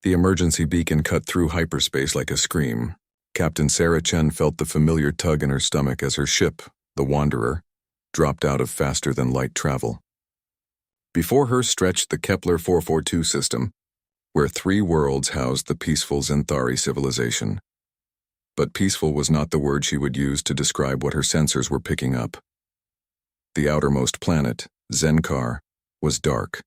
The emergency beacon cut through hyperspace like a scream. Captain Sarah Chen felt the familiar tug in her stomach as her ship, the Wanderer, dropped out of faster-than-light travel. Before her stretched the Kepler 442 system, where 3 worlds housed the peaceful Zenthari civilization. But peaceful was not the word she would use to describe what her sensors were picking up. The outermost planet, Zenkar, was dark.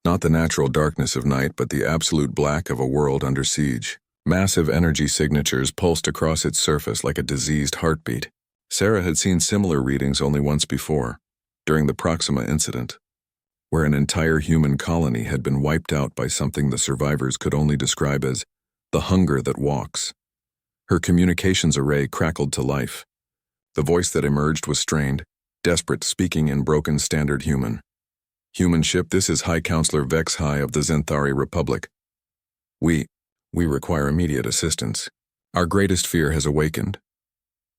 Not the natural darkness of night, but the absolute black of a world under siege. Massive energy signatures pulsed across its surface like a diseased heartbeat. Sarah had seen similar readings only once before, during the Proxima incident, where an entire human colony had been wiped out by something the survivors could only describe as the hunger that walks. Her communications array crackled to life. The voice that emerged was strained, desperate, speaking in broken standard human. Human ship, this is High Counselor Vex High of the Zenthari Republic. We require immediate assistance. Our greatest fear has awakened.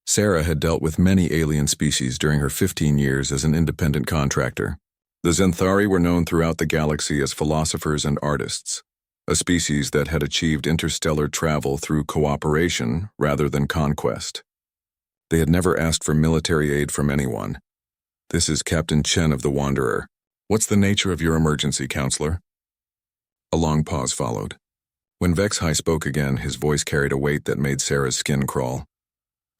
Sarah had dealt with many alien species during her 15 years as an independent contractor. The Zenthari were known throughout the galaxy as philosophers and artists, a species that had achieved interstellar travel through cooperation rather than conquest. They had never asked for military aid from anyone. This is Captain Chen of the Wanderer. What's the nature of your emergency, Counselor? A long pause followed. When Vex High spoke again, his voice carried a weight that made Sarah's skin crawl.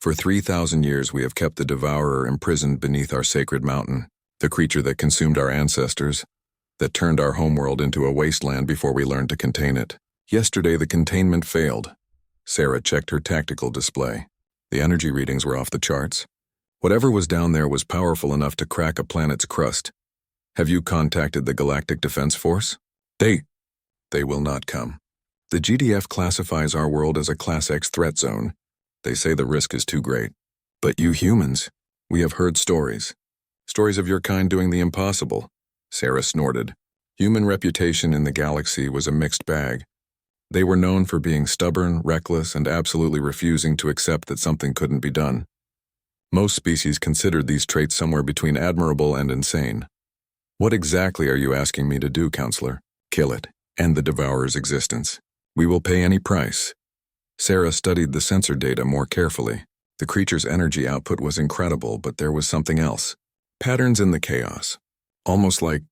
For 3,000 years we have kept the Devourer imprisoned beneath our sacred mountain, the creature that consumed our ancestors, that turned our homeworld into a wasteland before we learned to contain it. Yesterday the containment failed. Sarah checked her tactical display. The energy readings were off the charts. Whatever was down there was powerful enough to crack a planet's crust. Have you contacted the Galactic Defense Force? They will not come. The GDF classifies our world as a Class X threat zone. They say the risk is too great. But you humans, we have heard stories. Stories of your kind doing the impossible. Sarah snorted. Human reputation in the galaxy was a mixed bag. They were known for being stubborn, reckless, and absolutely refusing to accept that something couldn't be done. Most species considered these traits somewhere between admirable and insane. What exactly are you asking me to do, Counselor? Kill it, end the Devourer's existence. We will pay any price. Sarah studied the sensor data more carefully. The creature's energy output was incredible, but there was something else. Patterns in the chaos. Almost like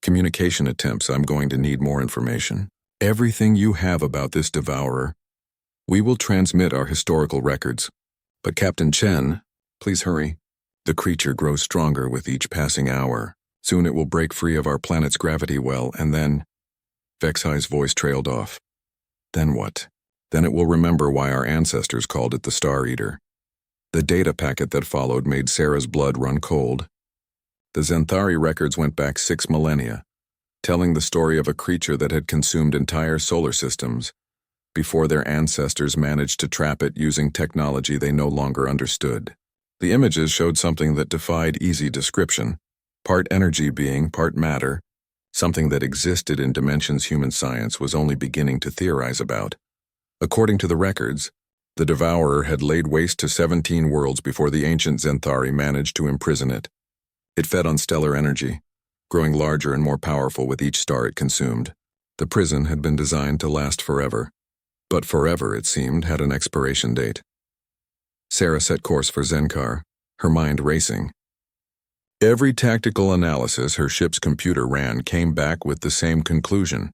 communication attempts. I'm going to need more information. Everything you have about this Devourer. We will transmit our historical records. But Captain Chen, please hurry. The creature grows stronger with each passing hour. Soon it will break free of our planet's gravity well, and then... Vex High's voice trailed off. Then what? Then it will remember why our ancestors called it the Star Eater. The data packet that followed made Sarah's blood run cold. The Zenthari records went back 6 millennia, telling the story of a creature that had consumed entire solar systems before their ancestors managed to trap it using technology they no longer understood. The images showed something that defied easy description, part energy being part matter, something that existed in dimensions human science was only beginning to theorize about. According to the records, the Devourer had laid waste to 17 worlds before the ancient Zenthari managed to imprison it. It fed on stellar energy, growing larger and more powerful with each star it consumed. The prison had been designed to last forever, but forever, it seemed, had an expiration date. Sarah set course for Zenkar, her mind racing. Every tactical analysis her ship's computer ran came back with the same conclusion.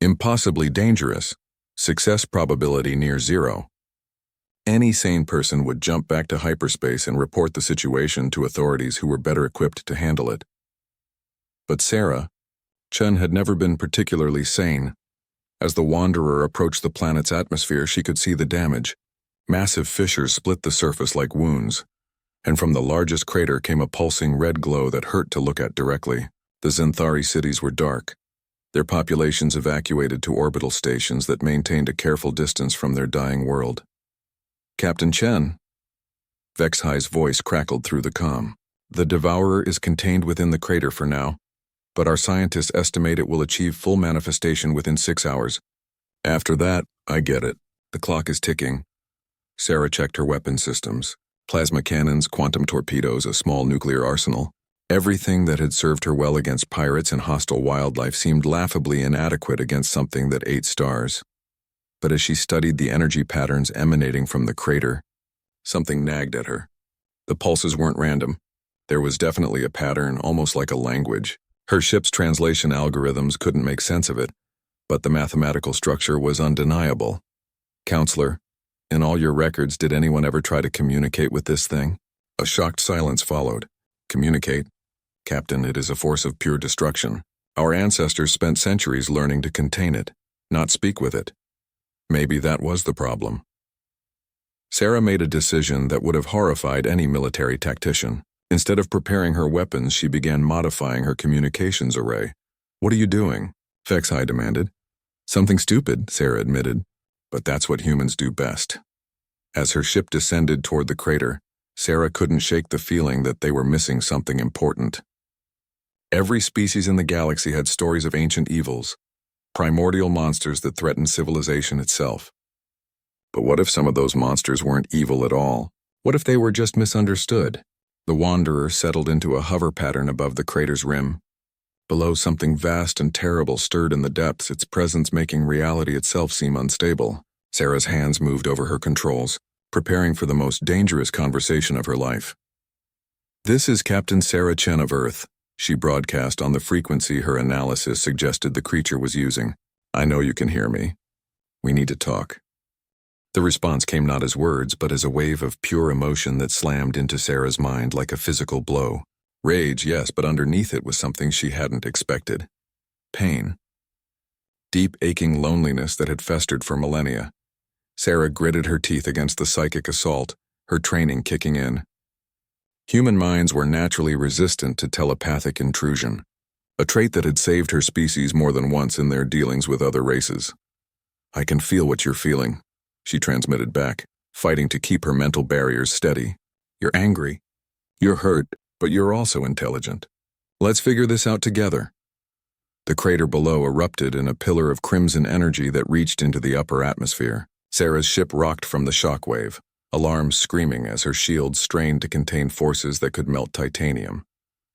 Impossibly dangerous, success probability near 0. Any sane person would jump back to hyperspace and report the situation to authorities who were better equipped to handle it. But Sarah, Chen had never been particularly sane. As the Wanderer approached the planet's atmosphere, she could see the damage. Massive fissures split the surface like wounds, and from the largest crater came a pulsing red glow that hurt to look at directly. The Zenthari cities were dark, their populations evacuated to orbital stations that maintained a careful distance from their dying world. Captain Chen. Vex High's voice crackled through the comm. The Devourer is contained within the crater for now, but our scientists estimate it will achieve full manifestation within 6 hours. After that, I get it. The clock is ticking. Sarah checked her weapon systems. Plasma cannons, quantum torpedoes, a small nuclear arsenal. Everything that had served her well against pirates and hostile wildlife seemed laughably inadequate against something that ate stars. But as she studied the energy patterns emanating from the crater, something nagged at her. The pulses weren't random. There was definitely a pattern, almost like a language. Her ship's translation algorithms couldn't make sense of it, but the mathematical structure was undeniable. Counselor, in all your records, did anyone ever try to communicate with this thing? A shocked silence followed. Communicate? Captain, it is a force of pure destruction. Our ancestors spent centuries learning to contain it, not speak with it. Maybe that was the problem. Sarah made a decision that would have horrified any military tactician. Instead of preparing her weapons, she began modifying her communications array. What are you doing? Fexi demanded. Something stupid, Sarah admitted, but that's what humans do best. As her ship descended toward the crater, Sarah couldn't shake the feeling that they were missing something important. Every species in the galaxy had stories of ancient evils, primordial monsters that threatened civilization itself. But what if some of those monsters weren't evil at all? What if they were just misunderstood? The Wanderer settled into a hover pattern above the crater's rim. Below, something vast and terrible stirred in the depths, its presence making reality itself seem unstable. Sarah's hands moved over her controls, preparing for the most dangerous conversation of her life. This is Captain Sarah Chen of Earth, she broadcast on the frequency her analysis suggested the creature was using. I know you can hear me. We need to talk. The response came not as words, but as a wave of pure emotion that slammed into Sarah's mind like a physical blow. Rage, yes, but underneath it was something she hadn't expected. Pain. Deep, aching loneliness that had festered for millennia. Sarah gritted her teeth against the psychic assault, her training kicking in. Human minds were naturally resistant to telepathic intrusion, a trait that had saved her species more than once in their dealings with other races. I can feel what you're feeling, she transmitted back, fighting to keep her mental barriers steady. You're angry. You're hurt, but you're also intelligent. Let's figure this out together. The crater below erupted in a pillar of crimson energy that reached into the upper atmosphere. Sarah's ship rocked from the shockwave, alarms screaming as her shields strained to contain forces that could melt titanium.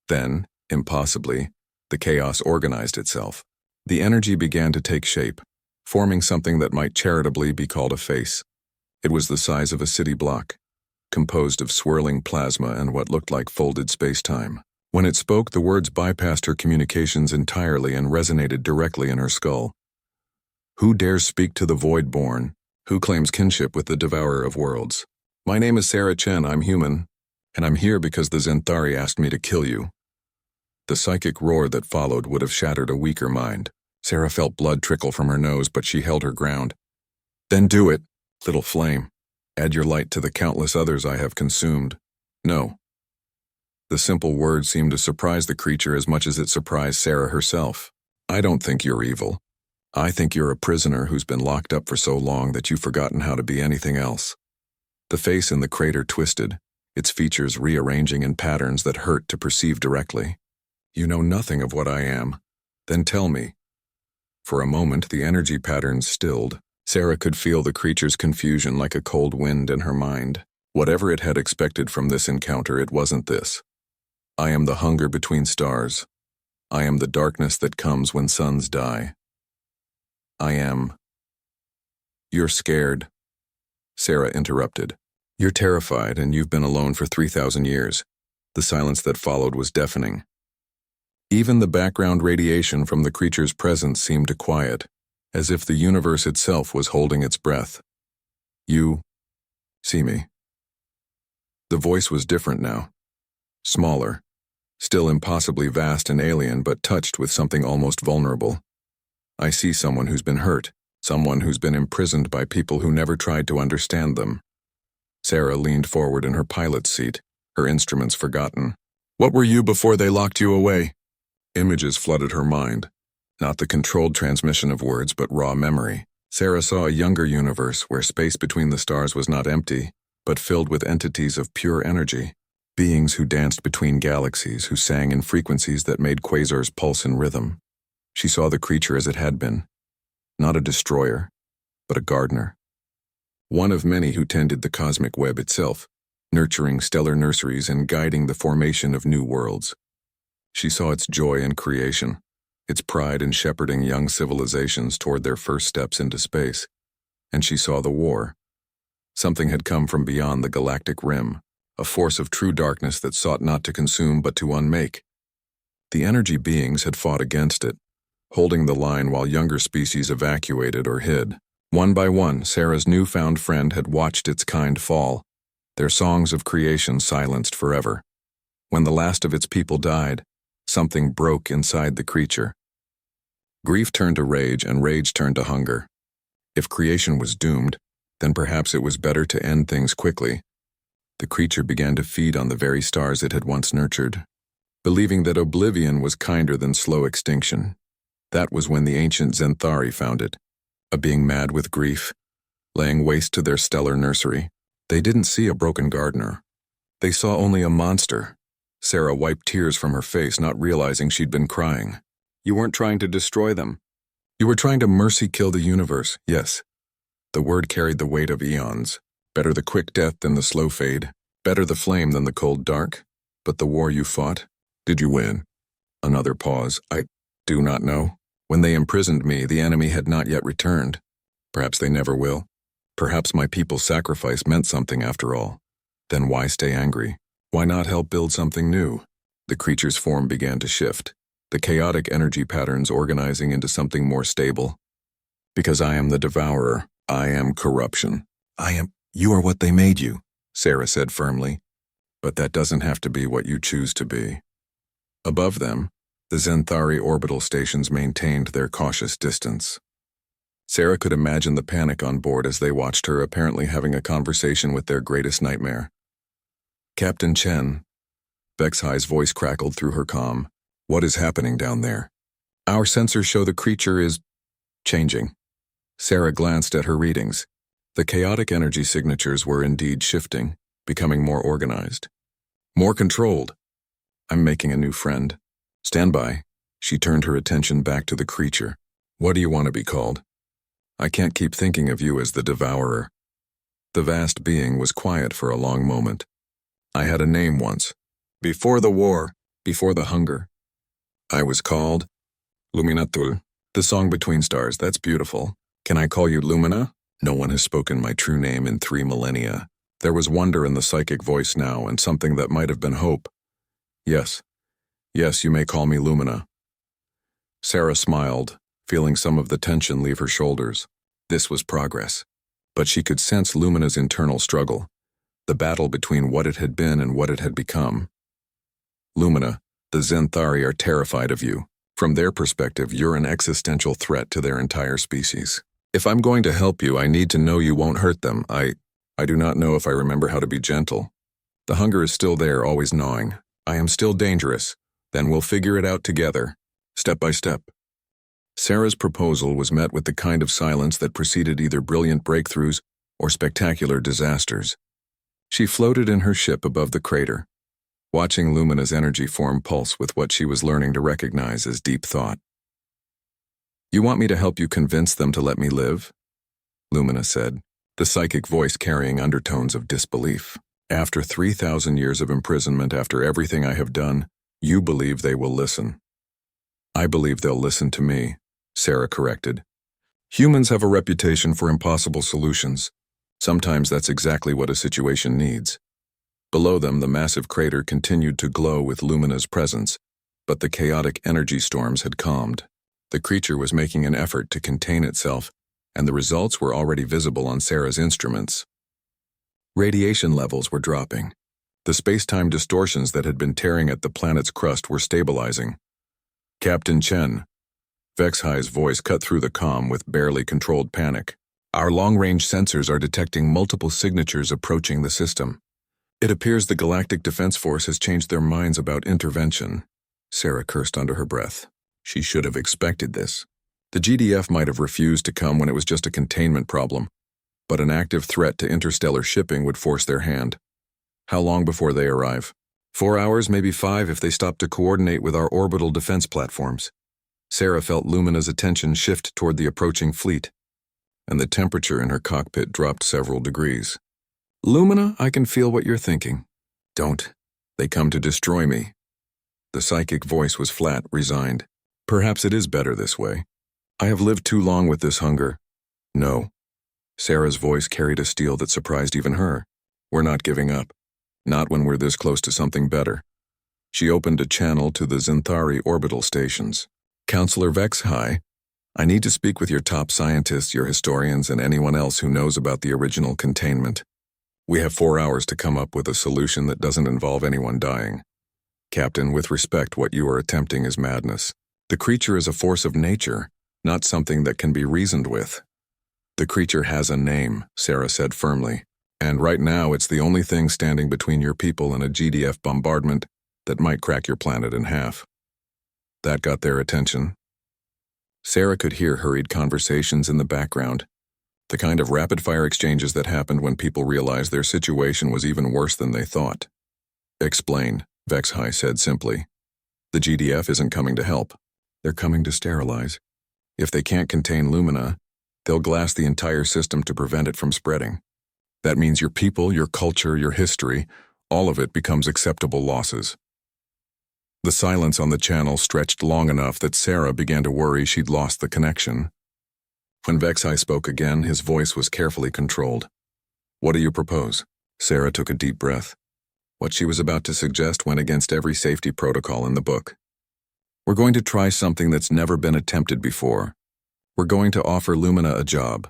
Then, impossibly, the chaos organized itself. The energy began to take shape, forming something that might charitably be called a face. It was the size of a city block, composed of swirling plasma and what looked like folded space-time. When it spoke, the words bypassed her communications entirely and resonated directly in her skull. Who dares speak to the Void-born? Who claims kinship with the Devourer of Worlds? My name is Sarah Chen, I'm human, and I'm here because the Zenthari asked me to kill you. The psychic roar that followed would have shattered a weaker mind. Sarah felt blood trickle from her nose, but she held her ground. Then do it, little flame. Add your light to the countless others I have consumed. No. The simple words seemed to surprise the creature as much as it surprised Sarah herself. I don't think you're evil. I think you're a prisoner who's been locked up for so long that you've forgotten how to be anything else. The face in the crater twisted, its features rearranging in patterns that hurt to perceive directly. You know nothing of what I am. Then tell me. For a moment, the energy patterns stilled. Sarah could feel the creature's confusion like a cold wind in her mind. Whatever it had expected from this encounter, it wasn't this. I am the hunger between stars. I am the darkness that comes when suns die. I am. You're scared. Sarah interrupted. You're terrified, and you've been alone for 3,000 years. The silence that followed was deafening. Even the background radiation from the creature's presence seemed to quiet, as if the universe itself was holding its breath. You see me. The voice was different now. Smaller. Still impossibly vast and alien, but touched with something almost vulnerable. I see someone who's been hurt, someone who's been imprisoned by people who never tried to understand them. Sarah leaned forward in her pilot's seat, her instruments forgotten. What were you before they locked you away? Images flooded her mind. Not the controlled transmission of words, but raw memory. Sarah saw a younger universe where space between the stars was not empty, but filled with entities of pure energy. Beings who danced between galaxies, who sang in frequencies that made quasars pulse in rhythm. She saw the creature as it had been. Not a destroyer, but a gardener. One of many who tended the cosmic web itself, nurturing stellar nurseries and guiding the formation of new worlds. She saw its joy in creation, its pride in shepherding young civilizations toward their first steps into space. And she saw the war. Something had come from beyond the galactic rim, a force of true darkness that sought not to consume but to unmake. The energy beings had fought against it, holding the line while younger species evacuated or hid. One by one, Sarah's newfound friend had watched its kind fall, their songs of creation silenced forever. When the last of its people died, something broke inside the creature. Grief turned to rage, and rage turned to hunger. If creation was doomed, then perhaps it was better to end things quickly. The creature began to feed on the very stars it had once nurtured, believing that oblivion was kinder than slow extinction. That was when the ancient Zenthari found it, a being mad with grief, laying waste to their stellar nursery. They didn't see a broken gardener. They saw only a monster. Sarah wiped tears from her face, not realizing she'd been crying. You weren't trying to destroy them. You were trying to mercy kill the universe, yes. The word carried the weight of eons. Better the quick death than the slow fade. Better the flame than the cold dark. But the war you fought, did you win? Another pause. I do not know. When they imprisoned me, the enemy had not yet returned. Perhaps they never will. Perhaps my people's sacrifice meant something after all. Then why stay angry? Why not help build something new? The creature's form began to shift, the chaotic energy patterns organizing into something more stable. Because I am the devourer, I am corruption. You are what they made you, Sarah said firmly. But that doesn't have to be what you choose to be. Above them, the Zenthari orbital stations maintained their cautious distance. Sarah could imagine the panic on board as they watched her apparently having a conversation with their greatest nightmare. Captain Chen, Vexhai's voice crackled through her comm. What is happening down there? Our sensors show the creature is changing. Sarah glanced at her readings. The chaotic energy signatures were indeed shifting, becoming more organized. More controlled. I'm making a new friend. Stand by. She turned her attention back to the creature. What do you want to be called? I can't keep thinking of you as the devourer. The vast being was quiet for a long moment. I had a name once. Before the war, before the hunger. I was called Luminatul. The song between stars, that's beautiful. Can I call you Lumina? No one has spoken my true name in 3 millennia. There was wonder in the psychic voice now, and something that might have been hope. Yes, you may call me Lumina. Sarah smiled, feeling some of the tension leave her shoulders. This was progress. But she could sense Lumina's internal struggle, the battle between what it had been and what it had become. Lumina, the Zenthari are terrified of you. From their perspective, you're an existential threat to their entire species. If I'm going to help you, I need to know you won't hurt them. I do not know if I remember how to be gentle. The hunger is still there, always gnawing. I am still dangerous. Then we'll figure it out together, step by step. Sarah's proposal was met with the kind of silence that preceded either brilliant breakthroughs or spectacular disasters. She floated in her ship above the crater, watching Lumina's energy form pulse with what she was learning to recognize as deep thought. You want me to help you convince them to let me live? Lumina said, the psychic voice carrying undertones of disbelief. After 3,000 years of imprisonment, after everything I have done, you believe they will listen. I believe they'll listen to me, Sarah corrected. Humans have a reputation for impossible solutions. Sometimes that's exactly what a situation needs. Below them, the massive crater continued to glow with Lumina's presence, but the chaotic energy storms had calmed. The creature was making an effort to contain itself, and the results were already visible on Sarah's instruments. Radiation levels were dropping. The space-time distortions that had been tearing at the planet's crust were stabilizing. Captain Chen, Vexhai's voice cut through the comm with barely controlled panic. Our long-range sensors are detecting multiple signatures approaching the system. It appears the Galactic Defense Force has changed their minds about intervention. Sarah cursed under her breath. She should have expected this. The GDF might have refused to come when it was just a containment problem, but an active threat to interstellar shipping would force their hand. How long before they arrive? 4 hours, maybe 5 if they stop to coordinate with our orbital defense platforms. Sarah felt Lumina's attention shift toward the approaching fleet, and the temperature in her cockpit dropped several degrees. Lumina, I can feel what you're thinking. Don't. They come to destroy me. The psychic voice was flat, resigned. Perhaps it is better this way. I have lived too long with this hunger. No. Sarah's voice carried a steel that surprised even her. We're not giving up. Not when we're this close to something better. She opened a channel to the Zenthari orbital stations. Counselor Vex-High, I need to speak with your top scientists, your historians, and anyone else who knows about the original containment. We have 4 hours to come up with a solution that doesn't involve anyone dying. Captain, with respect, what you are attempting is madness. The creature is a force of nature, not something that can be reasoned with. The creature has a name, Sarah said firmly, and right now it's the only thing standing between your people and a GDF bombardment that might crack your planet in half. That got their attention. Sarah could hear hurried conversations in the background, the kind of rapid-fire exchanges that happened when people realized their situation was even worse than they thought. Explain, Vex-High said simply. The GDF isn't coming to help. They're coming to sterilize. If they can't contain Lumina, they'll glass the entire system to prevent it from spreading. That means your people, your culture, your history, all of it becomes acceptable losses. The silence on the channel stretched long enough that Sarah began to worry she'd lost the connection. When Vex-High spoke again, his voice was carefully controlled. What do you propose? Sarah took a deep breath. What she was about to suggest went against every safety protocol in the book. We're going to try something that's never been attempted before. We're going to offer Lumina a job.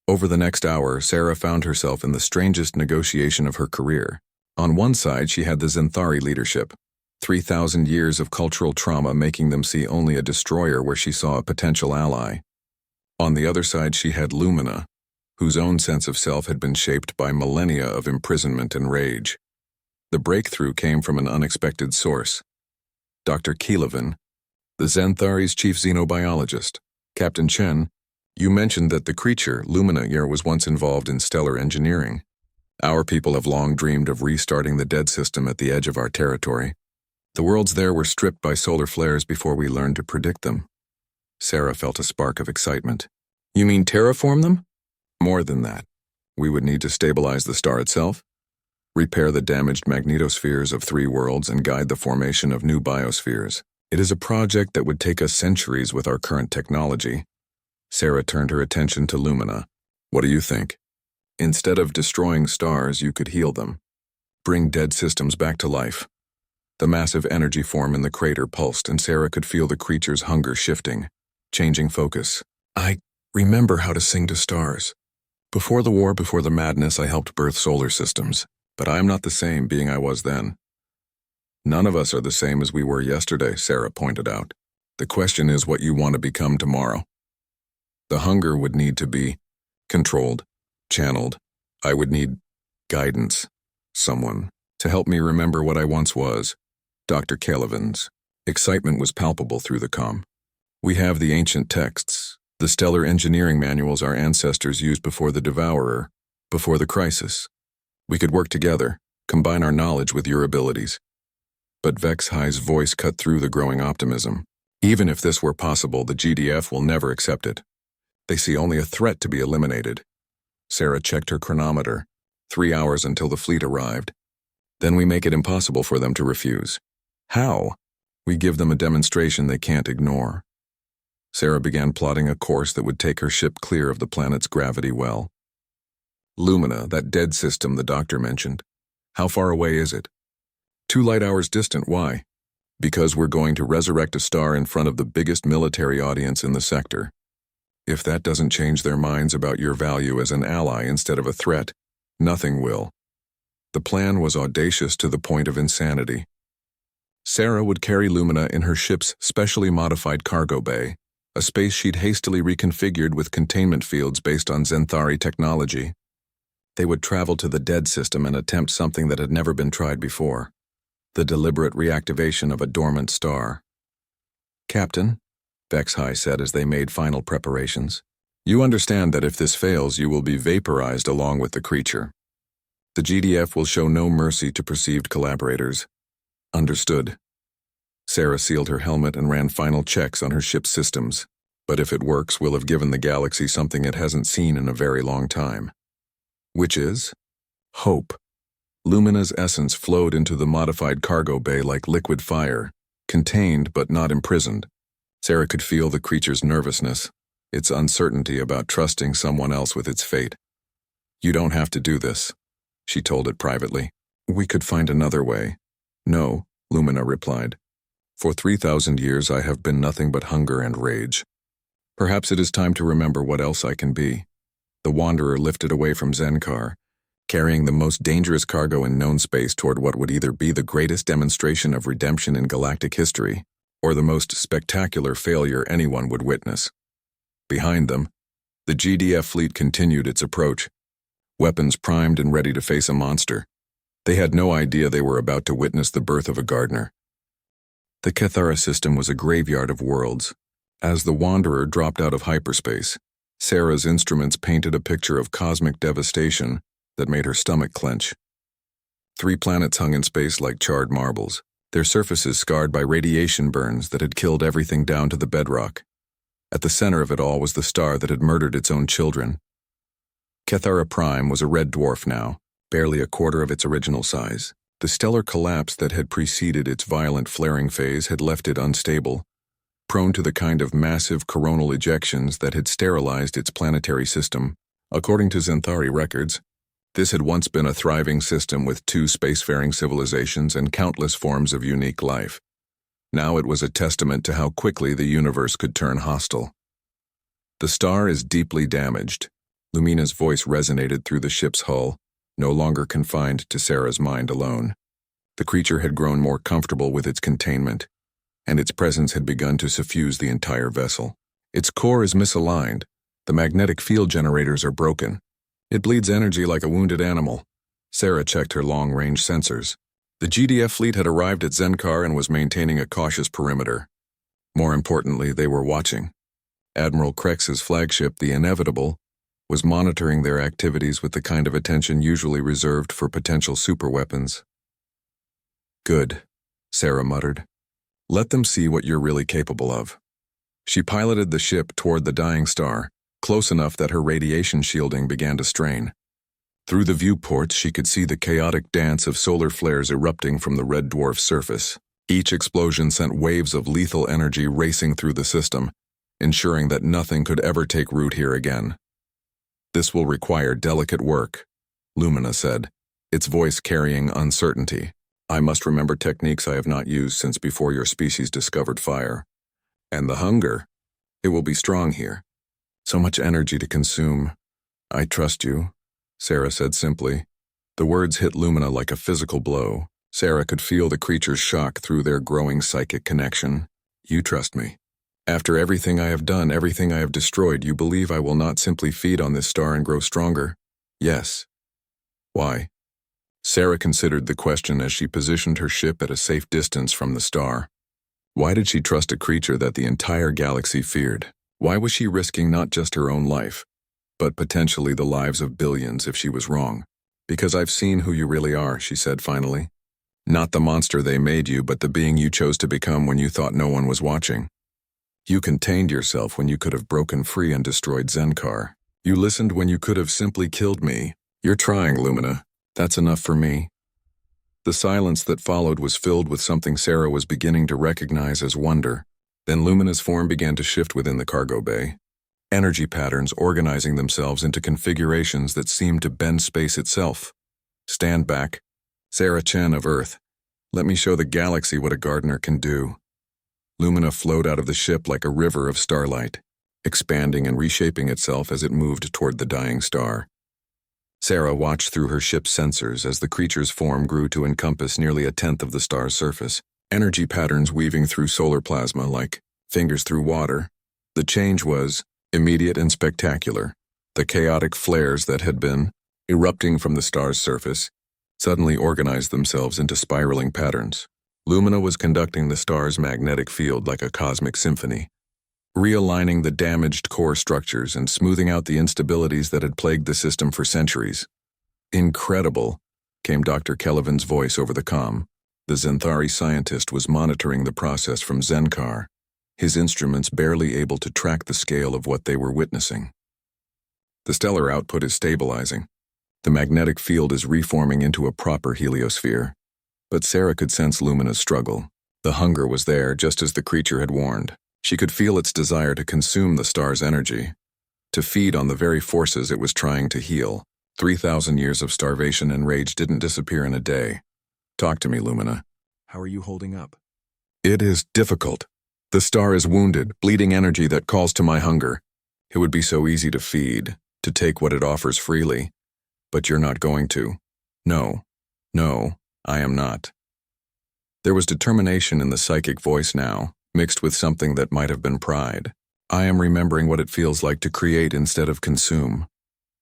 Over the next hour, Sarah found herself in the strangest negotiation of her career. On one side, she had the Zenthari leadership, 3,000 years of cultural trauma making them see only a destroyer where she saw a potential ally. On the other side, she had Lumina, whose own sense of self had been shaped by millennia of imprisonment and rage. The breakthrough came from an unexpected source. Dr. Keelavin, the Zenthari's chief xenobiologist. Captain Chen, you mentioned that the creature, Lumina, was once involved in stellar engineering. Our people have long dreamed of restarting the dead system at the edge of our territory. The worlds there were stripped by solar flares before we learned to predict them. Sarah felt a spark of excitement. You mean terraform them? More than that. We would need to stabilize the star itself, repair the damaged magnetospheres of 3 worlds, and guide the formation of new biospheres. It is a project that would take us centuries with our current technology. Sarah turned her attention to Lumina. What do you think? Instead of destroying stars, you could heal them. Bring dead systems back to life. The massive energy form in the crater pulsed, and Sarah could feel the creature's hunger shifting, changing focus. I remember how to sing to stars. Before the war, before the madness, I helped birth solar systems. But I am not the same being I was then. None of us are the same as we were yesterday, Sarah pointed out. The question is what you want to become tomorrow. The hunger would need to be controlled, channeled. I would need guidance, someone, to help me remember what I once was. Dr. Keelavins. Excitement was palpable through the comm. We have the ancient texts, the stellar engineering manuals our ancestors used before the Devourer, before the crisis. We could work together, combine our knowledge with your abilities. But Vex-High's voice cut through the growing optimism. Even if this were possible, the GDF will never accept it. They see only a threat to be eliminated. Sarah checked her chronometer. 3 hours until the fleet arrived. Then we make it impossible for them to refuse. How? We give them a demonstration they can't ignore. Sarah began plotting a course that would take her ship clear of the planet's gravity well. Lumina, that dead system the doctor mentioned. How far away is it? 2 light hours distant. Why? Because we're going to resurrect a star in front of the biggest military audience in the sector. If that doesn't change their minds about your value as an ally instead of a threat, nothing will. The plan was audacious to the point of insanity. Sarah would carry Lumina in her ship's specially modified cargo bay, a space she'd hastily reconfigured with containment fields based on Zenthari technology. They would travel to the dead system and attempt something that had never been tried before. The deliberate reactivation of a dormant star. Captain, Vex-High said as they made final preparations, you understand that if this fails, you will be vaporized along with the creature. The GDF will show no mercy to perceived collaborators. Understood. Sarah sealed her helmet and ran final checks on her ship's systems. But if it works, we'll have given the galaxy something it hasn't seen in a very long time. Which is? Hope. Lumina's essence flowed into the modified cargo bay like liquid fire, contained but not imprisoned. Sarah could feel the creature's nervousness, its uncertainty about trusting someone else with its fate. "You don't have to do this," she told it privately. "We could find another way." "No," Lumina replied. "For 3,000 years I have been nothing but hunger and rage. Perhaps it is time to remember what else I can be." The Wanderer lifted away from Zenkar, carrying the most dangerous cargo in known space toward what would either be the greatest demonstration of redemption in galactic history, or the most spectacular failure anyone would witness. Behind them, the GDF fleet continued its approach, weapons primed and ready to face a monster. They had no idea they were about to witness the birth of a gardener. The Kethara system was a graveyard of worlds. As the Wanderer dropped out of hyperspace, Sarah's instruments painted a picture of cosmic devastation that made her stomach clench. 3 planets hung in space like charred marbles, their surfaces scarred by radiation burns that had killed everything down to the bedrock. At the center of it all was the star that had murdered its own children. Kethara Prime was a red dwarf now, barely a quarter of its original size. The stellar collapse that had preceded its violent flaring phase had left it unstable, prone to the kind of massive coronal ejections that had sterilized its planetary system. According to Zenthari records, this had once been a thriving system with 2 spacefaring civilizations and countless forms of unique life. Now it was a testament to how quickly the universe could turn hostile. "The star is deeply damaged." Lumina's voice resonated through the ship's hull, no longer confined to Sarah's mind alone. The creature had grown more comfortable with its containment, and its presence had begun to suffuse the entire vessel. "Its core is misaligned. The magnetic field generators are broken. It bleeds energy like a wounded animal." Sarah checked her long-range sensors. The GDF fleet had arrived at Zenkar and was maintaining a cautious perimeter. More importantly, they were watching. Admiral Krex's flagship, the Inevitable, was monitoring their activities with the kind of attention usually reserved for potential superweapons. "Good," Sarah muttered. "Let them see what you're really capable of." She piloted the ship toward the dying star, close enough that her radiation shielding began to strain. Through the viewports, she could see the chaotic dance of solar flares erupting from the red dwarf's surface. Each explosion sent waves of lethal energy racing through the system, ensuring that nothing could ever take root here again. "This will require delicate work," Lumina said, its voice carrying uncertainty. "I must remember techniques I have not used since before your species discovered fire. And the hunger. It will be strong here. So much energy to consume." "I trust you," Sarah said simply. The words hit Lumina like a physical blow. Sarah could feel the creature's shock through their growing psychic connection. "You trust me. After everything I have done, everything I have destroyed, you believe I will not simply feed on this star and grow stronger?" "Yes." "Why?" Sarah considered the question as she positioned her ship at a safe distance from the star. Why did she trust a creature that the entire galaxy feared? Why was she risking not just her own life, but potentially the lives of billions if she was wrong? "Because I've seen who you really are," she said finally. "Not the monster they made you, but the being you chose to become when you thought no one was watching. You contained yourself when you could have broken free and destroyed Zenkar. You listened when you could have simply killed me. You're trying, Lumina. That's enough for me." The silence that followed was filled with something Sarah was beginning to recognize as wonder. Then Lumina's form began to shift within the cargo bay, energy patterns organizing themselves into configurations that seemed to bend space itself. "Stand back. Sarah Chen of Earth. Let me show the galaxy what a gardener can do." Lumina flowed out of the ship like a river of starlight, expanding and reshaping itself as it moved toward the dying star. Sarah watched through her ship's sensors as the creature's form grew to encompass nearly a tenth of the star's surface, energy patterns weaving through solar plasma like fingers through water. The change was immediate and spectacular. The chaotic flares that had been erupting from the star's surface suddenly organized themselves into spiraling patterns. Lumina was conducting the star's magnetic field like a cosmic symphony, realigning the damaged core structures and smoothing out the instabilities that had plagued the system for centuries. "Incredible," came Dr. Kellevan's voice over the comm. The Zenthari scientist was monitoring the process from Zenkar, his instruments barely able to track the scale of what they were witnessing. "The stellar output is stabilizing. The magnetic field is reforming into a proper heliosphere." But Sarah could sense Lumina's struggle. The hunger was there, just as the creature had warned. She could feel its desire to consume the star's energy, to feed on the very forces it was trying to heal. 3,000 years of starvation and rage didn't disappear in a day. Talk to me, Lumina. How are you holding up? It is difficult. The star is wounded, bleeding energy that calls to my hunger. It would be so easy to feed, to take what it offers freely. But you're not going to. No, I am not. There was determination in the psychic voice now, mixed with something that might have been pride. I am remembering what it feels like to create instead of consume.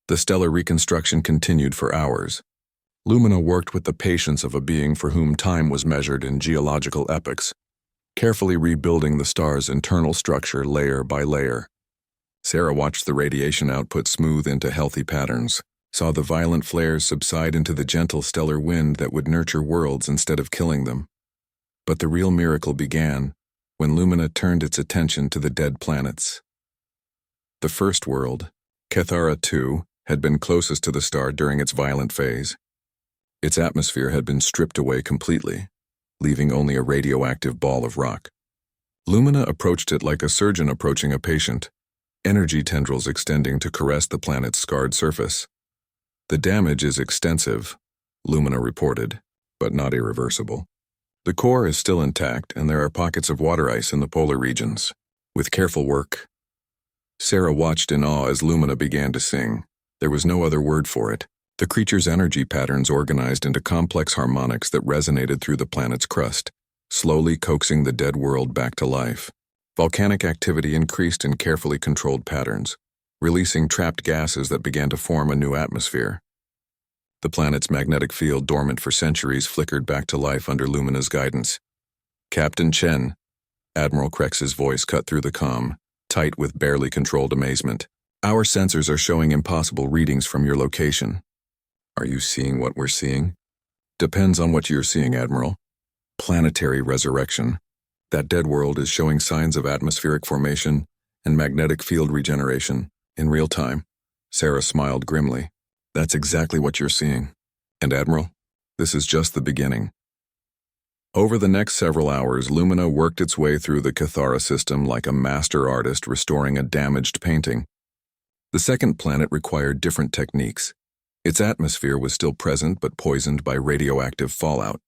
The stellar reconstruction continued for hours. Lumina worked with the patience of a being for whom time was measured in geological epochs, carefully rebuilding the star's internal structure layer by layer. Sarah watched the radiation output smooth into healthy patterns, saw the violent flares subside into the gentle stellar wind that would nurture worlds instead of killing them. But the real miracle began when Lumina turned its attention to the dead planets. The first world, Cathara II, had been closest to the star during its violent phase. Its atmosphere had been stripped away completely, leaving only a radioactive ball of rock. Lumina approached it like a surgeon approaching a patient, energy tendrils extending to caress the planet's scarred surface. The damage is extensive, Lumina reported, but not irreversible. The core is still intact, and there are pockets of water ice in the polar regions. With careful work, Sarah watched in awe as Lumina began to sing. There was no other word for it. The creature's energy patterns organized into complex harmonics that resonated through the planet's crust, slowly coaxing the dead world back to life. Volcanic activity increased in carefully controlled patterns, releasing trapped gases that began to form a new atmosphere. The planet's magnetic field, dormant for centuries, flickered back to life under Lumina's guidance. Captain Chen, Admiral Krex's voice cut through the comm, tight with barely controlled amazement. Our sensors are showing impossible readings from your location. Are you seeing what we're seeing? Depends on what you're seeing, Admiral. Planetary resurrection. That dead world is showing signs of atmospheric formation and magnetic field regeneration in real time. Sarah smiled grimly. That's exactly what you're seeing. And Admiral, this is just the beginning. Over the next several hours, Lumina worked its way through the Cathara system like a master artist restoring a damaged painting. The second planet required different techniques. Its atmosphere was still present but poisoned by radioactive fallout.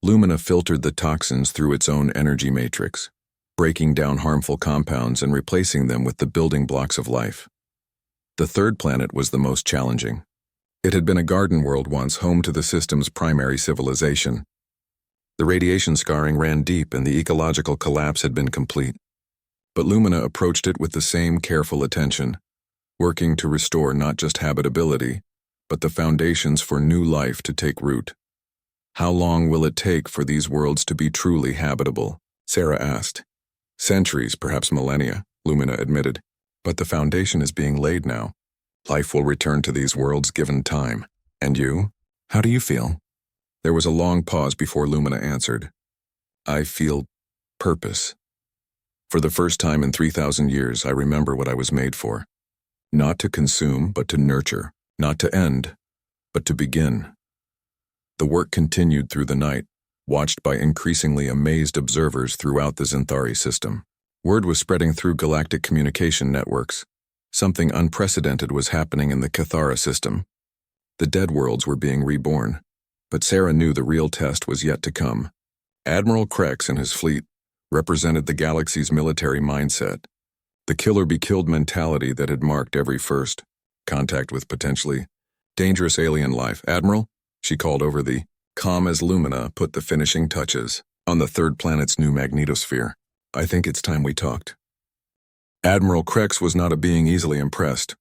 Lumina filtered the toxins through its own energy matrix, breaking down harmful compounds and replacing them with the building blocks of life. The third planet was the most challenging. It had been a garden world once, home to the system's primary civilization. The radiation scarring ran deep and the ecological collapse had been complete. But Lumina approached it with the same careful attention, working to restore not just habitability, but the foundations for new life to take root. How long will it take for these worlds to be truly habitable? Sarah asked. Centuries, perhaps millennia, Lumina admitted. But the foundation is being laid now. Life will return to these worlds given time. And you? How do you feel? There was a long pause before Lumina answered. I feel purpose. For the first time in 3,000 years, I remember what I was made for. Not to consume, but to nurture. Not to end, but to begin. The work continued through the night, watched by increasingly amazed observers throughout the Xanthari system. Word was spreading through galactic communication networks. Something unprecedented was happening in the Cathara system. The dead worlds were being reborn, but Sarah knew the real test was yet to come. Admiral Krex and his fleet represented the galaxy's military mindset, the kill-or-be-killed mentality that had marked every first contact with potentially dangerous alien life. Admiral, she called over the comm as Lumina put the finishing touches on the third planet's new magnetosphere. I think it's time we talked. Admiral Krex was not a being easily impressed.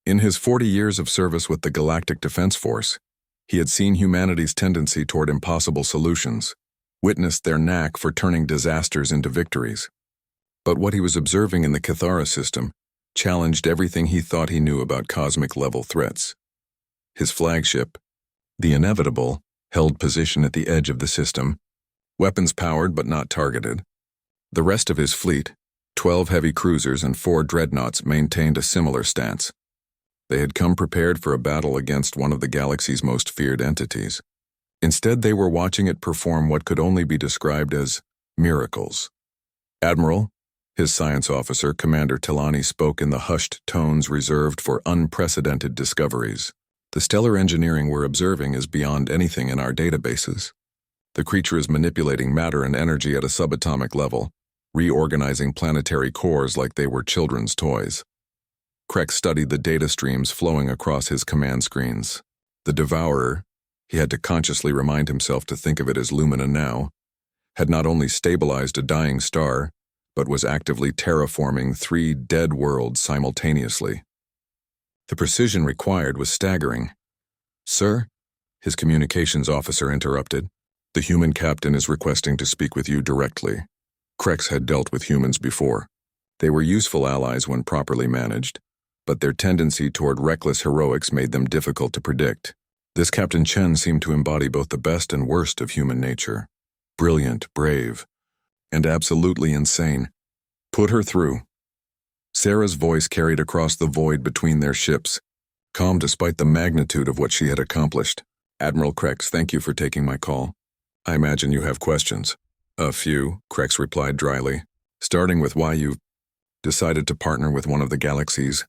In his 40 years of service with the Galactic Defense Force, he had seen humanity's tendency toward impossible solutions, witnessed their knack for turning disasters into victories. But what he was observing in the Cathara system challenged everything he thought he knew about cosmic-level threats. His flagship, the Inevitable, held position at the edge of the system, weapons-powered but not targeted. The rest of his fleet, 12 heavy cruisers and 4 dreadnoughts, maintained a similar stance. They had come prepared for a battle against one of the galaxy's most feared entities. Instead, they were watching it perform what could only be described as miracles. "Admiral," his science officer, Commander Tilani, spoke in the hushed tones reserved for unprecedented discoveries. "The stellar engineering we're observing is beyond anything in our databases. The creature is manipulating matter and energy at a subatomic level, reorganizing planetary cores like they were children's toys." Krex studied the data streams flowing across his command screens. The Devourer, he had to consciously remind himself to think of it as Lumina now, had not only stabilized a dying star, but was actively terraforming 3 dead worlds simultaneously. The precision required was staggering. "Sir," his communications officer interrupted, "the human captain is requesting to speak with you directly." Krex had dealt with humans before. They were useful allies when properly managed, but their tendency toward reckless heroics made them difficult to predict. This Captain Chen seemed to embody both the best and worst of human nature. Brilliant, brave, and absolutely insane. "Put her through." Sarah's voice carried across the void between their ships, calm despite the magnitude of what she had accomplished. "Admiral Krex, thank you for taking my call. I imagine you have questions." "A few," Krex replied dryly, "starting with why you decided to partner with one of the galaxy's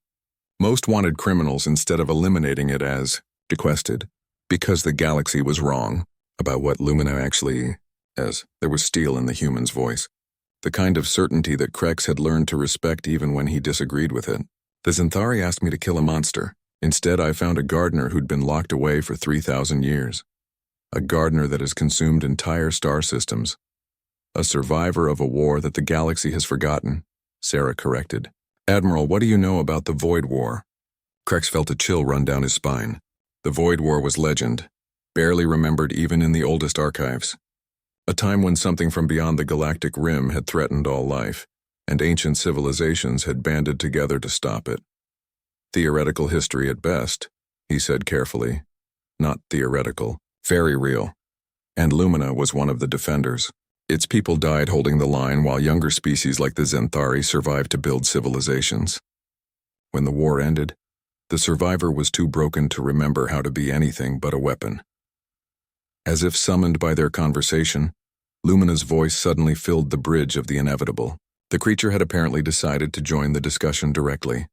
most wanted criminals instead of eliminating it as requested, because the galaxy was wrong about what Lumina actually is." There was steel in the human's voice, the kind of certainty that Krex had learned to respect even when he disagreed with it. "The Xanthari asked me to kill a monster. Instead, I found a gardener who'd been locked away for 3,000 years. A gardener that has consumed entire star systems. A survivor of a war that the galaxy has forgotten," Sarah corrected. "Admiral, what do you know about the Void War?" Krex felt a chill run down his spine. The Void War was legend, barely remembered even in the oldest archives. A time when something from beyond the galactic rim had threatened all life, and ancient civilizations had banded together to stop it. "Theoretical history at best," he said carefully. "Not theoretical, very real. And Lumina was one of the defenders. Its people died holding the line while younger species like the Xanthari survived to build civilizations. When the war ended, the survivor was too broken to remember how to be anything but a weapon." As if summoned by their conversation, Lumina's voice suddenly filled the bridge of the inevitable. The creature had apparently decided to join the discussion directly.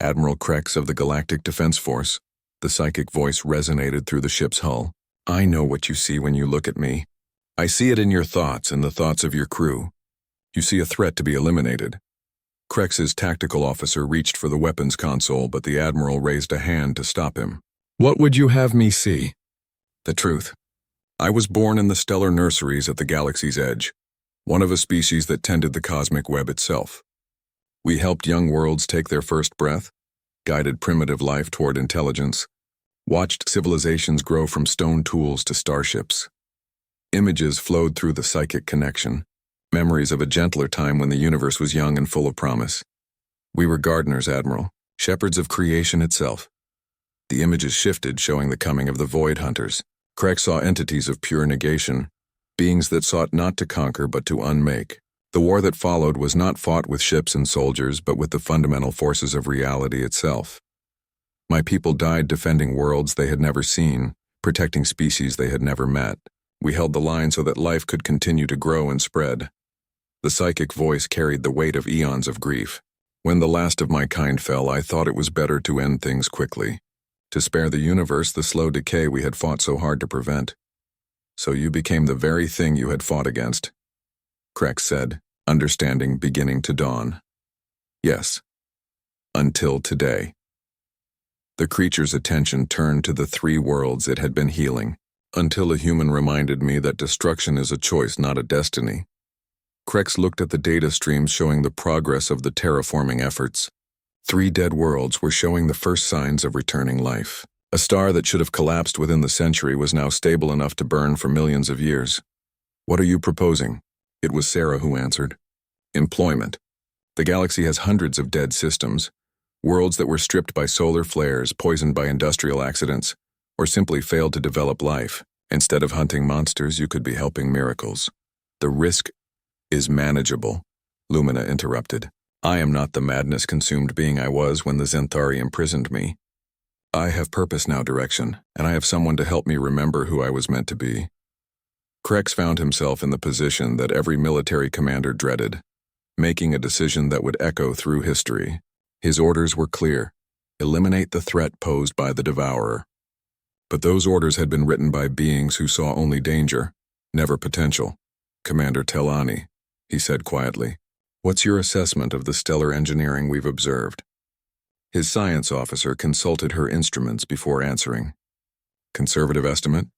"Admiral Krex of the Galactic Defense Force," the psychic voice resonated through the ship's hull. "I know what you see when you look at me. I see it in your thoughts and the thoughts of your crew. You see a threat to be eliminated." Krex's tactical officer reached for the weapons console, but the Admiral raised a hand to stop him. "What would you have me see?" "The truth. I was born in the stellar nurseries at the galaxy's edge, one of a species that tended the cosmic web itself. We helped young worlds take their first breath, guided primitive life toward intelligence, watched civilizations grow from stone tools to starships. Images flowed through the psychic connection, memories of a gentler time when the universe was young and full of promise. We were gardeners, Admiral, shepherds of creation itself." The images shifted, showing the coming of the Void Hunters. Krex saw entities of pure negation, beings that sought not to conquer but to unmake. The war that followed was not fought with ships and soldiers, but with the fundamental forces of reality itself. My people died defending worlds they had never seen, protecting species they had never met. We held the line so that life could continue to grow and spread. The psychic voice carried the weight of eons of grief. When the last of my kind fell, I thought it was better to end things quickly, to spare the universe the slow decay we had fought so hard to prevent. So you became the very thing you had fought against, Krex said, understanding beginning to dawn. Yes. Until today. The creature's attention turned to the 3 worlds it had been healing, until a human reminded me that destruction is a choice, not a destiny. Krex looked at the data streams showing the progress of the terraforming efforts. 3 dead worlds were showing the first signs of returning life. A star that should have collapsed within the century was now stable enough to burn for millions of years. What are you proposing? It was Sarah who answered. Employment. The galaxy has hundreds of dead systems, worlds that were stripped by solar flares, poisoned by industrial accidents, or simply failed to develop life. Instead of hunting monsters, you could be helping miracles. The risk is manageable, Lumina interrupted. I am not the madness-consumed being I was when the Xanthari imprisoned me. I have purpose now, direction, and I have someone to help me remember who I was meant to be. Krex found himself in the position that every military commander dreaded, making a decision that would echo through history. His orders were clear: eliminate the threat posed by the Devourer. But those orders had been written by beings who saw only danger, never potential. Commander Telani, he said quietly, what's your assessment of the stellar engineering we've observed? His science officer consulted her instruments before answering. Conservative estimate?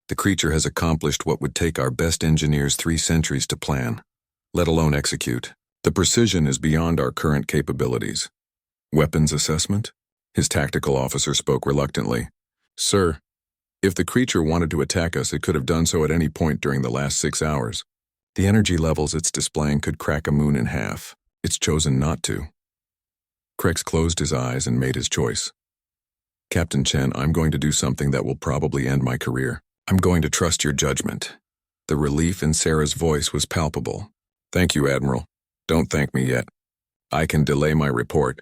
The creature has accomplished what would take our best engineers 3 centuries to plan, let alone execute. The precision is beyond our current capabilities. Weapons assessment? His tactical officer spoke reluctantly. Sir, if the creature wanted to attack us, it could have done so at any point during the last 6 hours. The energy levels it's displaying could crack a moon in half. It's chosen not to. Krex closed his eyes and made his choice. Captain Chen, I'm going to do something that will probably end my career. I'm going to trust your judgment. The relief in Sarah's voice was palpable. Thank you, Admiral. Don't thank me yet. I can delay my report,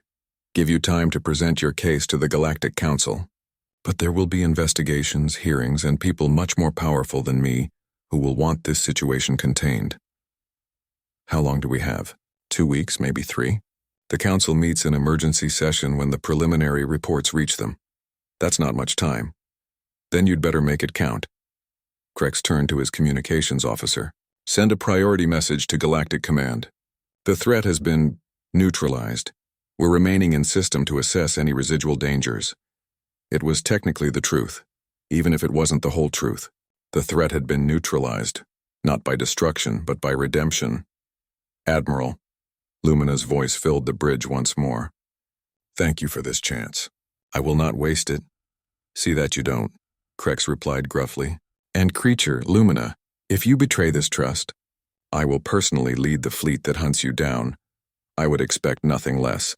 give you time to present your case to the Galactic Council. But there will be investigations, hearings, and people much more powerful than me who will want this situation contained. How long do we have? 2 weeks, maybe 3? The Council meets in emergency session when the preliminary reports reach them. That's not much time. Then you'd better make it count. Krex turned to his communications officer. Send a priority message to Galactic Command. The threat has been neutralized. We're remaining in system to assess any residual dangers. It was technically the truth, even if it wasn't the whole truth. The threat had been neutralized, not by destruction, but by redemption. Admiral, Lumina's voice filled the bridge once more. Thank you for this chance. I will not waste it. See that you don't, Krex replied gruffly. And creature, Lumina, if you betray this trust, I will personally lead the fleet that hunts you down. I would expect nothing less.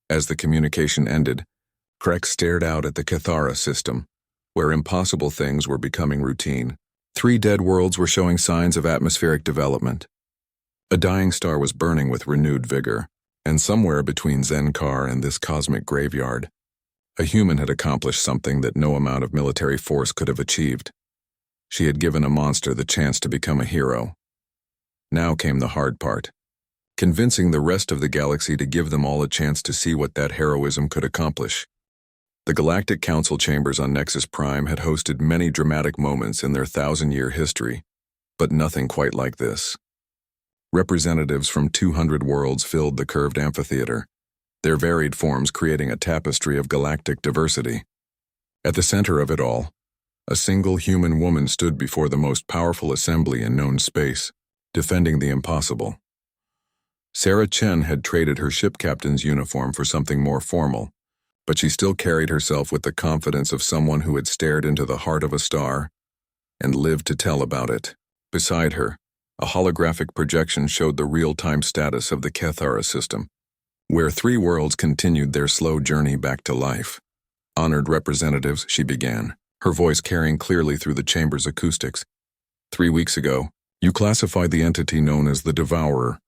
As the communication ended, Krex stared out at the Cathara system, where impossible things were becoming routine. 3 dead worlds were showing signs of atmospheric development. A dying star was burning with renewed vigor, and somewhere between Zenkar and this cosmic graveyard, a human had accomplished something that no amount of military force could have achieved. She had given a monster the chance to become a hero. Now came the hard part, convincing the rest of the galaxy to give them all a chance to see what that heroism could accomplish. The Galactic Council chambers on Nexus Prime had hosted many dramatic moments in their 1,000-year history, but nothing quite like this. Representatives from 200 worlds filled the curved amphitheater, their varied forms creating a tapestry of galactic diversity. At the center of it all, a single human woman stood before the most powerful assembly in known space, defending the impossible. Sarah Chen had traded her ship captain's uniform for something more formal, but she still carried herself with the confidence of someone who had stared into the heart of a star and lived to tell about it. Beside her, a holographic projection showed the real-time status of the Cathara system, where 3 worlds continued their slow journey back to life. Honored representatives, she began, her voice carrying clearly through the chamber's acoustics. 3 weeks ago, you classified the entity known as the Devourer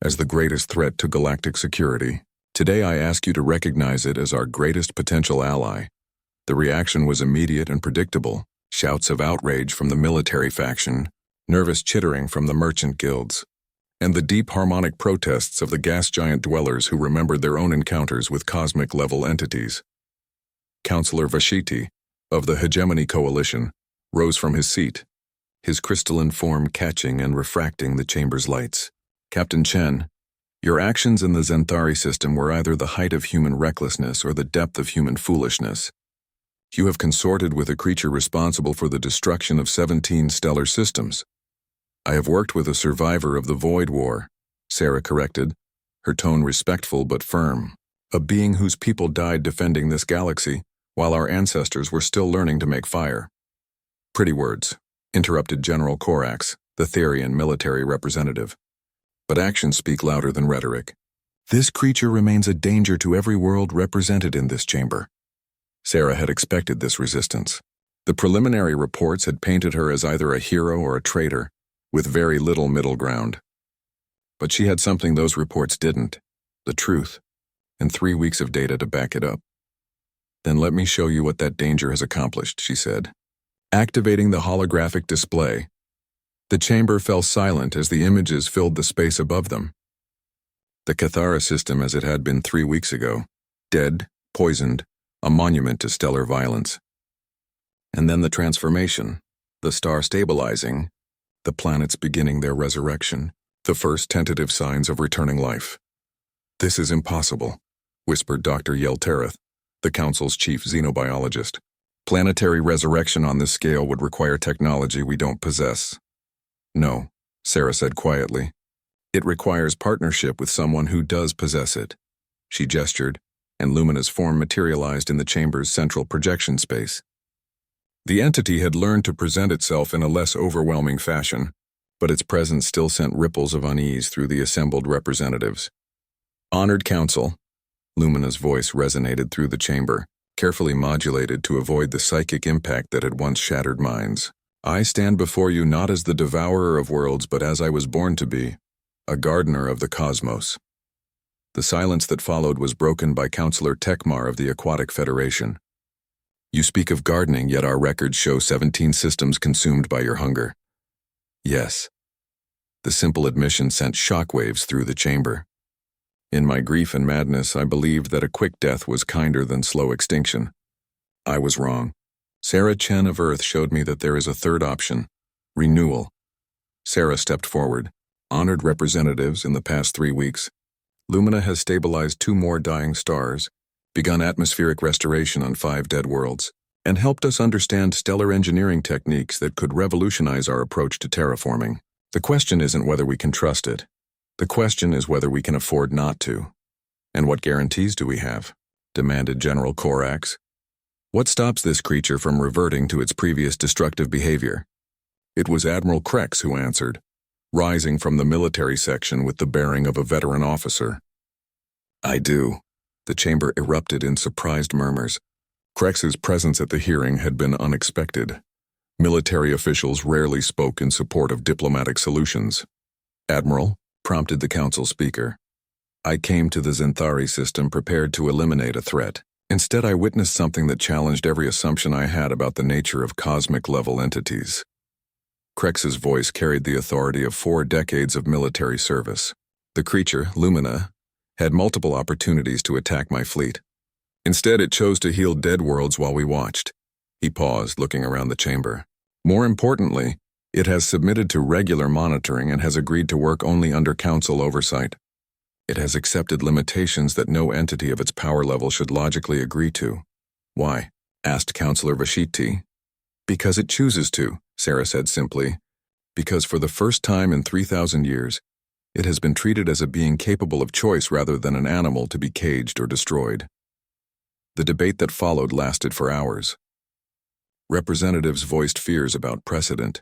as the greatest threat to galactic security. Today I ask you to recognize it as our greatest potential ally. The reaction was immediate and predictable. Shouts of outrage from the military faction, nervous chittering from the merchant guilds, and the deep harmonic protests of the gas giant dwellers who remembered their own encounters with cosmic-level entities. Councillor Vashiti, of the Hegemony Coalition, rose from his seat, his crystalline form catching and refracting the chamber's lights. Captain Chen, your actions in the Zenthari system were either the height of human recklessness or the depth of human foolishness. You have consorted with a creature responsible for the destruction of 17 stellar systems. I have worked with a survivor of the Void War, Sarah corrected, her tone respectful but firm. A being whose people died defending this galaxy, while our ancestors were still learning to make fire. Pretty words, interrupted General Corax, the Therian military representative. But actions speak louder than rhetoric. This creature remains a danger to every world represented in this chamber. Sarah had expected this resistance. The preliminary reports had painted her as either a hero or a traitor, with very little middle ground. But she had something those reports didn't, the truth, and 3 weeks of data to back it up. Then let me show you what that danger has accomplished, she said. Activating the holographic display, the chamber fell silent as the images filled the space above them. The Cathara system as it had been 3 weeks ago, dead, poisoned, a monument to stellar violence. And then the transformation, the star stabilizing, the planets beginning their resurrection, the first tentative signs of returning life. This is impossible, whispered Dr. Yeltereth, the Council's chief xenobiologist. Planetary resurrection on this scale would require technology we don't possess. No, Sarah said quietly. It requires partnership with someone who does possess it. She gestured, and Lumina's form materialized in the chamber's central projection space. The entity had learned to present itself in a less overwhelming fashion, but its presence still sent ripples of unease through the assembled representatives. Honored Council, Lumina's voice resonated through the chamber, carefully modulated to avoid the psychic impact that had once shattered minds. I stand before you not as the devourer of worlds, but as I was born to be, a gardener of the cosmos. The silence that followed was broken by Councillor Tekmar of the Aquatic Federation. You speak of gardening, yet our records show 17 systems consumed by your hunger. Yes. The simple admission sent shockwaves through the chamber. In my grief and madness, I believed that a quick death was kinder than slow extinction. I was wrong. Sarah Chen of Earth showed me that there is a third option, renewal. Sarah stepped forward. Honored representatives in the past 3 weeks, Lumina has stabilized 2 more dying stars, begun atmospheric restoration on 5 dead worlds, and helped us understand stellar engineering techniques that could revolutionize our approach to terraforming. The question isn't whether we can trust it. The question is whether we can afford not to. And what guarantees do we have? Demanded General Korax. What stops this creature from reverting to its previous destructive behavior? It was Admiral Krex who answered, rising from the military section with the bearing of a veteran officer. I do. The chamber erupted in surprised murmurs. Krex's presence at the hearing had been unexpected. Military officials rarely spoke in support of diplomatic solutions. Admiral, prompted the council speaker. I came to the Zenthari system prepared to eliminate a threat. Instead, I witnessed something that challenged every assumption I had about the nature of cosmic-level entities. Krex's voice carried the authority of 4 decades of military service. The creature, Lumina, had multiple opportunities to attack my fleet. Instead, it chose to heal dead worlds while we watched. He paused, looking around the chamber. More importantly, it has submitted to regular monitoring and has agreed to work only under council oversight. It has accepted limitations that no entity of its power level should logically agree to. Why? Asked Councillor Vashiti. Because it chooses to, Sarah said simply. Because for the first time in 3,000 years, it has been treated as a being capable of choice rather than an animal to be caged or destroyed. The debate that followed lasted for hours. Representatives voiced fears about precedent,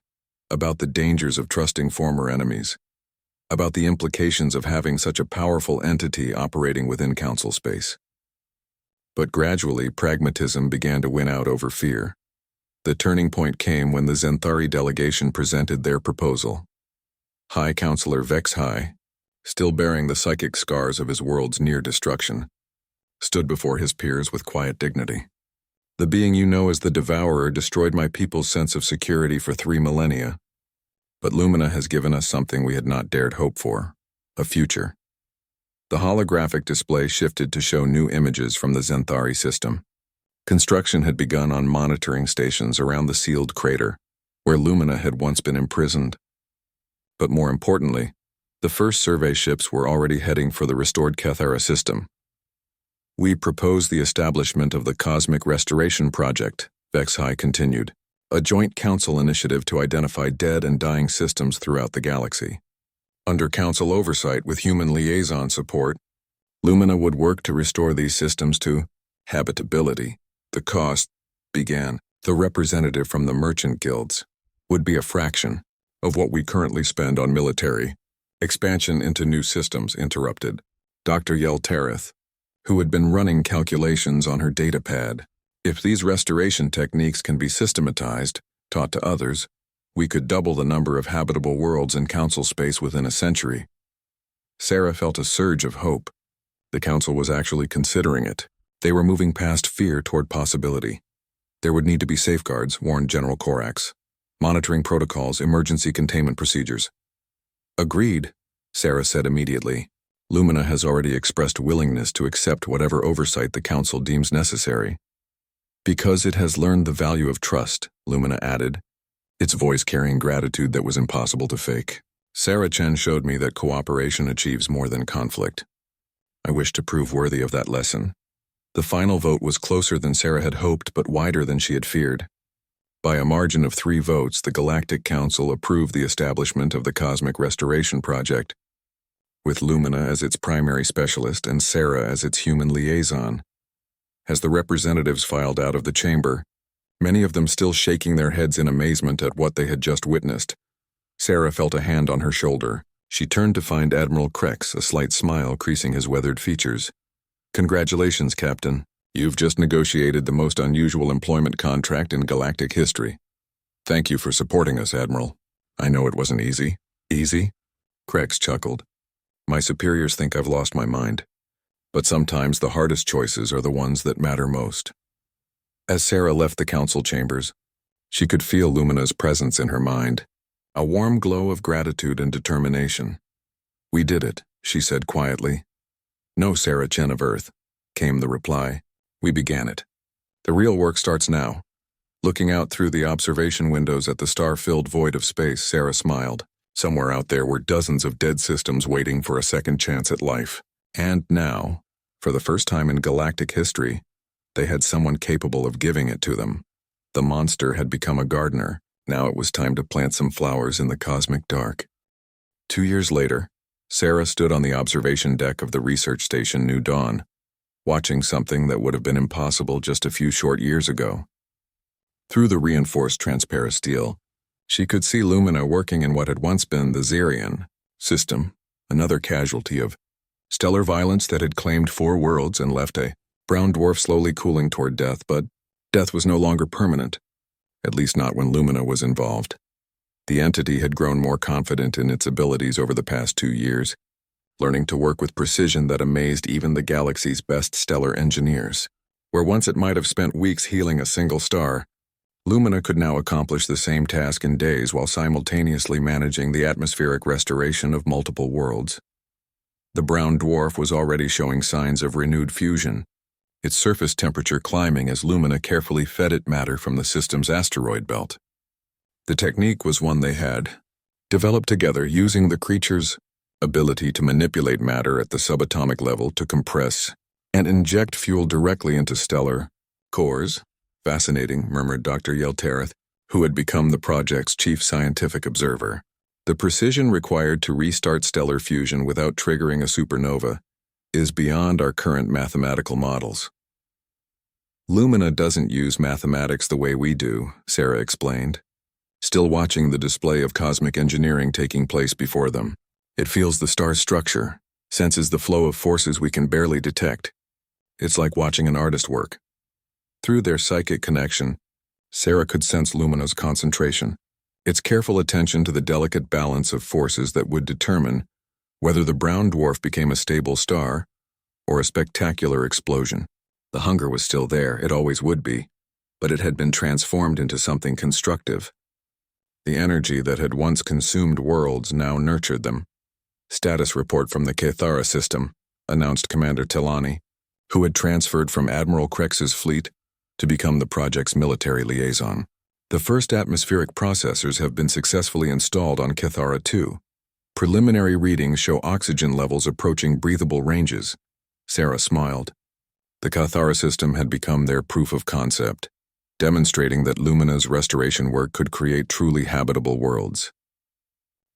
about the dangers of trusting former enemies, about the implications of having such a powerful entity operating within council space. But gradually, pragmatism began to win out over fear. The turning point came when the Zenthari delegation presented their proposal. High Councillor Vexhai, still bearing the psychic scars of his world's near destruction, stood before his peers with quiet dignity. The being you know as the Devourer destroyed my people's sense of security for 3 millennia. But Lumina has given us something we had not dared hope for, a future. The holographic display shifted to show new images from the Zenthari system. Construction had begun on monitoring stations around the sealed crater, where Lumina had once been imprisoned. But more importantly, the first survey ships were already heading for the restored Cathara system. We propose the establishment of the Cosmic Restoration Project, Vexhai continued, a joint council initiative to identify dead and dying systems throughout the galaxy. Under council oversight with human liaison support, Lumina would work to restore these systems to habitability. The cost began. The representative from the merchant guilds would be a fraction of what we currently spend on military. Expansion into new systems interrupted. Dr. Yeltereth, who had been running calculations on her datapad. If these restoration techniques can be systematized, taught to others, we could double the number of habitable worlds in council space within a century. Sarah felt a surge of hope. The council was actually considering it. They were moving past fear toward possibility. There would need to be safeguards, warned General Korax. Monitoring protocols, emergency containment procedures. Agreed, Sarah said immediately. Lumina has already expressed willingness to accept whatever oversight the Council deems necessary. Because it has learned the value of trust, Lumina added, its voice carrying gratitude that was impossible to fake. Sarah Chen showed me that cooperation achieves more than conflict. I wish to prove worthy of that lesson. The final vote was closer than Sarah had hoped, but wider than she had feared. By a margin of 3 votes, the Galactic Council approved the establishment of the Cosmic Restoration Project, with Lumina as its primary specialist and Sarah as its human liaison. As the representatives filed out of the chamber, many of them still shaking their heads in amazement at what they had just witnessed, Sarah felt a hand on her shoulder. She turned to find Admiral Krex, a slight smile creasing his weathered features. Congratulations, Captain. You've just negotiated the most unusual employment contract in galactic history. Thank you for supporting us, Admiral. I know it wasn't easy. Easy? Krex chuckled. My superiors think I've lost my mind. But sometimes the hardest choices are the ones that matter most. As Sarah left the council chambers, she could feel Lumina's presence in her mind, a warm glow of gratitude and determination. We did it, she said quietly. No, Sarah Chen of Earth, came the reply. We began it. The real work starts now. Looking out through the observation windows at the star-filled void of space, Sarah smiled. Somewhere out there were dozens of dead systems waiting for a second chance at life. And now, for the first time in galactic history, they had someone capable of giving it to them. The monster had become a gardener. Now it was time to plant some flowers in the cosmic dark. 2 years later, Sarah stood on the observation deck of the research station New Dawn, watching something that would have been impossible just a few short years ago. Through the reinforced transparisteel, she could see Lumina working in what had once been the Xerion system, another casualty of stellar violence that had claimed 4 worlds and left a brown dwarf slowly cooling toward death, but death was no longer permanent, at least not when Lumina was involved. The entity had grown more confident in its abilities over the past 2 years, learning to work with precision that amazed even the galaxy's best stellar engineers. Where once it might have spent weeks healing a single star, Lumina could now accomplish the same task in days while simultaneously managing the atmospheric restoration of multiple worlds. The brown dwarf was already showing signs of renewed fusion, its surface temperature climbing as Lumina carefully fed it matter from the system's asteroid belt. The technique was one they had developed together, using the creature's ability to manipulate matter at the subatomic level to compress and inject fuel directly into stellar cores. Fascinating, murmured Dr. Yeltareth, who had become the project's chief scientific observer. The precision required to restart stellar fusion without triggering a supernova is beyond our current mathematical models. Lumina doesn't use mathematics the way we do, Sarah explained, still watching the display of cosmic engineering taking place before them. It feels the star's structure, senses the flow of forces we can barely detect. It's like watching an artist work. Through their psychic connection, Sarah could sense Lumina's concentration, its careful attention to the delicate balance of forces that would determine whether the brown dwarf became a stable star or a spectacular explosion. The hunger was still there, it always would be, but it had been transformed into something constructive. The energy that had once consumed worlds now nurtured them. Status report from the Cathara system, announced Commander Telani, who had transferred from Admiral Krex's fleet to become the project's military liaison. The first atmospheric processors have been successfully installed on Cathara 2. Preliminary readings show oxygen levels approaching breathable ranges. Sarah smiled. The Cathara system had become their proof of concept, demonstrating that Lumina's restoration work could create truly habitable worlds.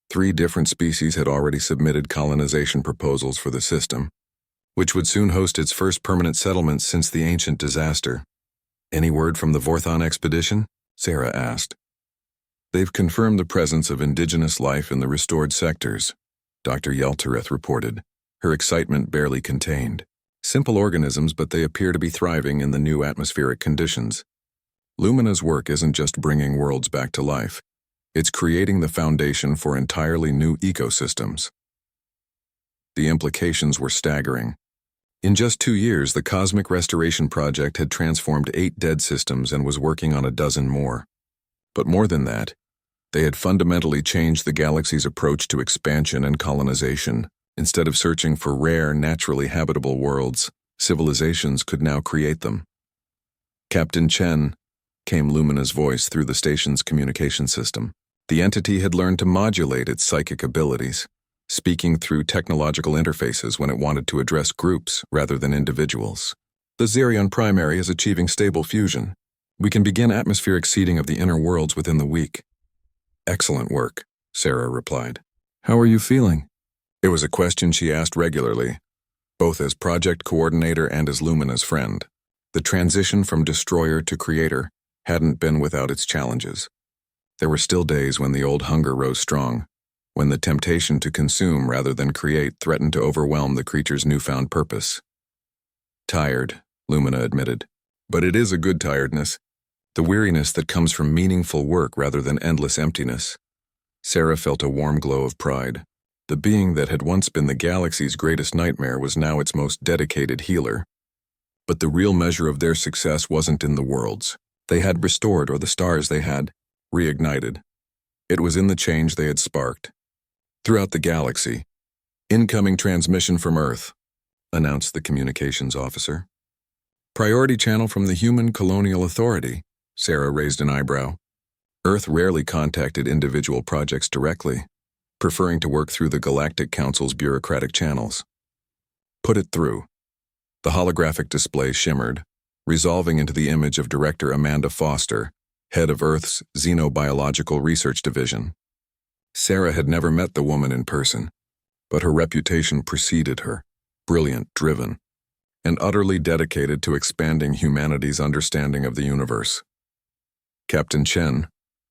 3 different species had already submitted colonization proposals for the system, which would soon host its first permanent settlements since the ancient disaster. Any word from the Vorthon expedition? Sarah asked. They've confirmed the presence of indigenous life in the restored sectors, Dr. Yeltareth reported, her excitement barely contained. Simple organisms, but they appear to be thriving in the new atmospheric conditions. Lumina's work isn't just bringing worlds back to life. It's creating the foundation for entirely new ecosystems. The implications were staggering. In just 2 years, the Cosmic Restoration Project had transformed 8 dead systems and was working on a dozen more. But more than that, they had fundamentally changed the galaxy's approach to expansion and colonization. Instead of searching for rare, naturally habitable worlds, civilizations could now create them. "Captain Chen," came Lumina's voice through the station's communication system. The entity had learned to modulate its psychic abilities, speaking through technological interfaces when it wanted to address groups rather than individuals. "The Xerion primary is achieving stable fusion. We can begin atmospheric seeding of the inner worlds within the week." "Excellent work," Sarah replied. "How are you feeling?" It was a question she asked regularly, both as project coordinator and as Lumina's friend. The transition from destroyer to creator hadn't been without its challenges. There were still days when the old hunger rose strong, when the temptation to consume rather than create threatened to overwhelm the creature's newfound purpose. "Tired," Lumina admitted. "But it is a good tiredness, the weariness that comes from meaningful work rather than endless emptiness." Sarah felt a warm glow of pride. The being that had once been the galaxy's greatest nightmare was now its most dedicated healer. But the real measure of their success wasn't in the worlds they had restored or the stars they had reignited. It was in the change they had sparked. Throughout the galaxy, "Incoming transmission from Earth," announced the communications officer. "Priority channel from the Human Colonial Authority," Sarah raised an eyebrow. Earth rarely contacted individual projects directly, preferring to work through the Galactic Council's bureaucratic channels. "Put it through." The holographic display shimmered, resolving into the image of Director Amanda Foster, head of Earth's Xenobiological Research Division. Sarah had never met the woman in person, but her reputation preceded her, brilliant, driven, and utterly dedicated to expanding humanity's understanding of the universe. "Captain Chen,"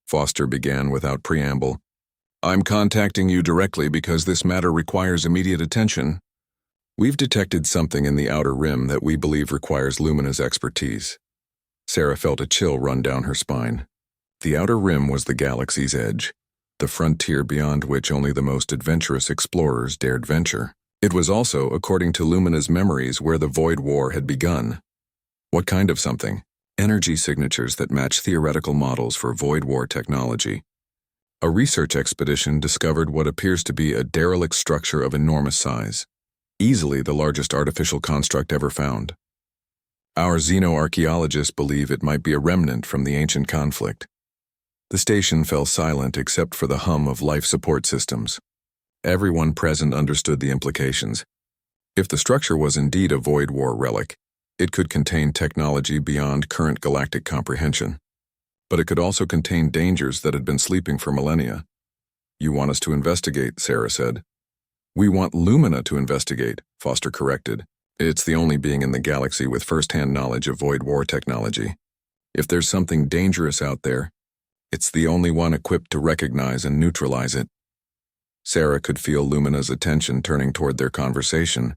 Foster began without preamble, "I'm contacting you directly because this matter requires immediate attention. We've detected something in the outer rim that we believe requires Lumina's expertise." Sarah felt a chill run down her spine. The outer rim was the galaxy's edge, the frontier beyond which only the most adventurous explorers dared venture. It was also, according to Lumina's memories, where the Void War had begun. What kind of something? Energy signatures that match theoretical models for Void War technology. A research expedition discovered what appears to be a derelict structure of enormous size, easily the largest artificial construct ever found. Our xenoarchaeologists believe it might be a remnant from the ancient conflict. The station fell silent except for the hum of life support systems. Everyone present understood the implications. If the structure was indeed a Void War relic, it could contain technology beyond current galactic comprehension. But it could also contain dangers that had been sleeping for millennia. "You want us to investigate," Sarah said. "We want Lumina to investigate," Foster corrected. "It's the only being in the galaxy with first-hand knowledge of Void War technology. If there's something dangerous out there, it's the only one equipped to recognize and neutralize it." Sarah could feel Lumina's attention turning toward their conversation,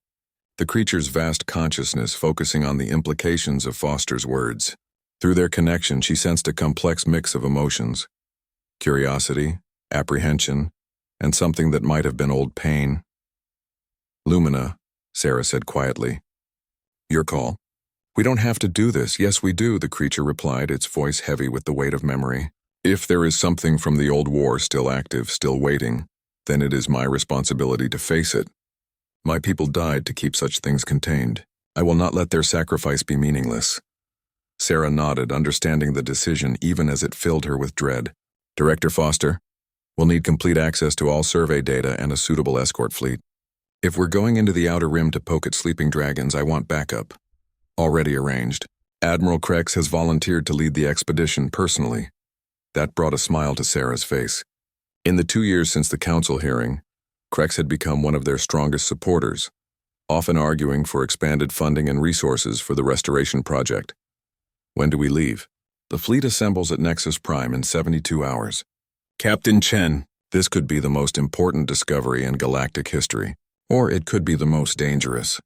the creature's vast consciousness focusing on the implications of Foster's words. Through their connection, she sensed a complex mix of emotions: curiosity, apprehension, and something that might have been old pain. "Lumina," Sarah said quietly. "Your call." "We don't have to do this." "Yes, we do," the creature replied, its voice heavy with the weight of memory. "If there is something from the old war still active, still waiting, then it is my responsibility to face it. My people died to keep such things contained. I will not let their sacrifice be meaningless." Sarah nodded, understanding the decision even as it filled her with dread. "Director Foster, we'll need complete access to all survey data and a suitable escort fleet. If we're going into the outer rim to poke at sleeping dragons, I want backup." "Already arranged. Admiral Krex has volunteered to lead the expedition personally." That brought a smile to Sarah's face. In the 2 years since the council hearing, Krex had become one of their strongest supporters, often arguing for expanded funding and resources for the restoration project. "When do we leave?" "The fleet assembles at Nexus Prime in 72 hours. Captain Chen, this could be the most important discovery in galactic history, or it could be the most dangerous.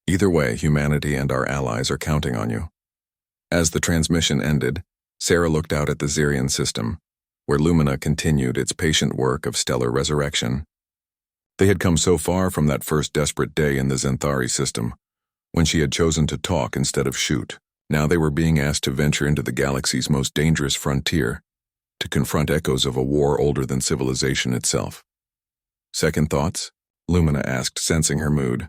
Either way, humanity and our allies are counting on you." As the transmission ended, Sarah looked out at the Xerion system, where Lumina continued its patient work of stellar resurrection. They had come so far from that first desperate day in the Xanthari system, when she had chosen to talk instead of shoot. Now they were being asked to venture into the galaxy's most dangerous frontier, to confront echoes of a war older than civilization itself. Second thoughts? Lumina asked, sensing her mood.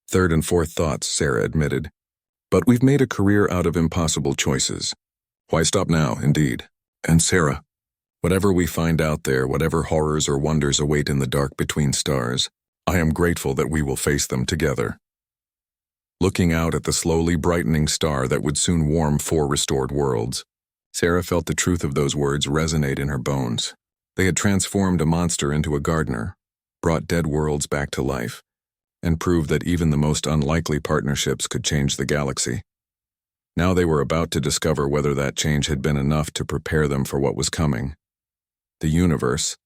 Third and fourth thoughts, Sarah admitted. But we've made a career out of impossible choices. Why stop now, indeed? And Sarah, whatever we find out there, whatever horrors or wonders await in the dark between stars, I am grateful that we will face them together. Looking out at the slowly brightening star that would soon warm 4 restored worlds, Sarah felt the truth of those words resonate in her bones. They had transformed a monster into a gardener, brought dead worlds back to life, and proved that even the most unlikely partnerships could change the galaxy. Now they were about to discover whether that change had been enough to prepare them for what was coming. The universe,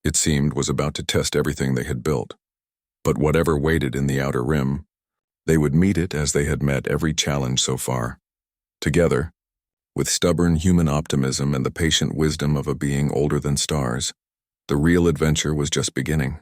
it seemed, was about to test everything they had built. But whatever waited in the outer rim, they would meet it as they had met every challenge so far. Together, with stubborn human optimism and the patient wisdom of a being older than stars, the real adventure was just beginning.